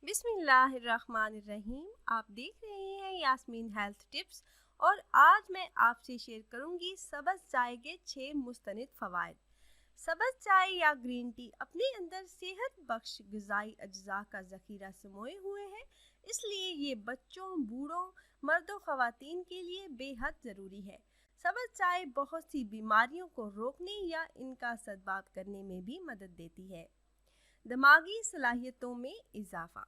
बिस्मिल्लाहिर्रहमानिर्रहीम। आप देख रहे हैं यास्मीन हेल्थ टिप्स और आज मैं आपसे शेयर करूंगी सब्ज़ चाय के 6 मुस्तनिद फ़वाइद। सब्ज़ चाय या ग्रीन टी अपने अंदर सेहत बख्श ग़िज़ाई अज्जा का ज़ख़ीरा समोए हुए है, इसलिए ये बच्चों, बूढ़ों, मर्दों, ख़वातीन के लिए बेहद ज़रूरी है। सब्ज़ चाय बहुत सी बीमारियों को रोकने या इनका सद्भाव करने में भी मदद देती है। दिमागी सलाहियतों में इजाफा।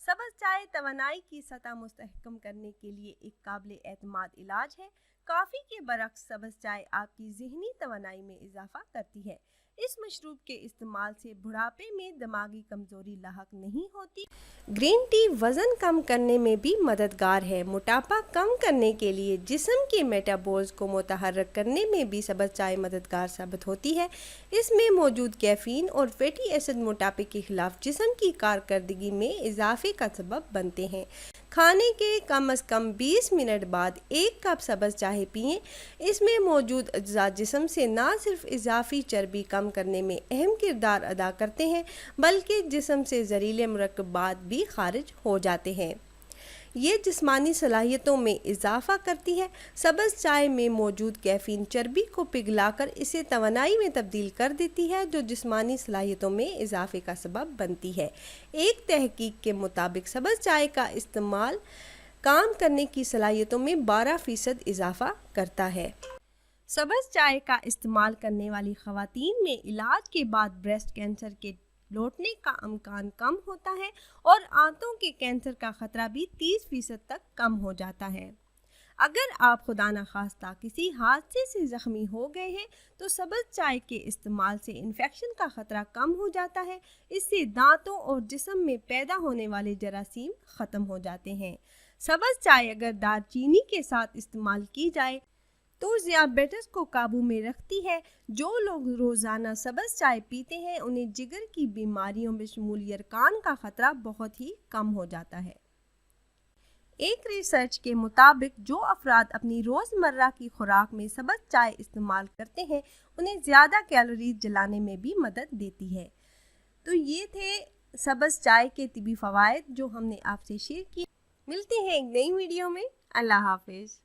सब्ज़ चाय तवानाई की सतह मुस्तहकम करने के लिए एक काबिल एतमाद इलाज है। कॉफ़ी के बरक्स सब्ज़ चाय आपकी ज़हनी तवानाई में इजाफा करती है। इस मशरूब के इस्तेमाल से बुढ़ापे में दिमागी कमज़ोरी लाहक नहीं होती। ग्रीन टी वज़न कम करने में भी मददगार है। मोटापा कम करने के लिए जिस्म के मेटाबॉल्स को मुतहर्रिक करने में भी सब्ज़ चाय मददगार साबित होती है। इसमें मौजूद कैफ़ीन और फैटी एसिड मोटापे के खिलाफ जिस्म की कारकर्दगी में इजाफे का सबब बनते हैं। खाने के कम अज़ कम 20 मिनट बाद 1 कप सब्ज़ चाय पिएं। इसमें मौजूद अज्जा जिस्म से न सिर्फ इजाफी चर्बी कम करने में अहम किरदार अदा करते हैं, बल्कि जिस्म से ज़हरीले मुरक्कबात भी खारिज हो जाते हैं। ये जिस्मानी सलाहियतों में इजाफा करती है। सब्ज़ चाय में मौजूद कैफ़ीन चर्बी को पिघलाकर इसे तवानाई में तब्दील कर देती है, जो जिस्मानी सलाहियतों में इजाफे का सबब बनती है। एक तहकीक के मुताबिक सब्ज़ चाय का इस्तेमाल काम करने की सलाहियतों में 12% इजाफा करता है। सब्ज़ चाय का इस्तेमाल करने वाली ख़वातीन में इलाज के बाद ब्रेस्ट कैंसर के लौटने का इम्कान कम होता है और आंतों के कैंसर का ख़तरा भी 30% तक कम हो जाता है। अगर आप खुदा न खास्ता किसी हादसे से ज़ख्मी हो गए हैं तो सब्ज़ चाय के इस्तेमाल से इन्फेक्शन का ख़तरा कम हो जाता है। इससे दांतों और जिस्म में पैदा होने वाले जरासीम ख़त्म हो जाते हैं। सब्ज़ चाय अगर दालचीनी के साथ इस्तेमाल की जाए तो ज़ियाबेटिस को काबू में रखती है। जो लोग रोज़ाना सब्ज़ चाय पीते हैं उन्हें जिगर की बीमारियों में शमूल यरकान का ख़तरा बहुत ही कम हो जाता है। एक रिसर्च के मुताबिक जो अफराद अपनी रोज़मर्रा की खुराक में सब्ज़ चाय इस्तेमाल करते हैं उन्हें ज़्यादा कैलोरीज जलाने में भी मदद देती है। तो ये थे सब्ज़ चाय के तिबी फ़वाइद जो हमने आपसे शेयर किए। मिलते हैं एक नई वीडियो में। अल्लाह हाफिज़।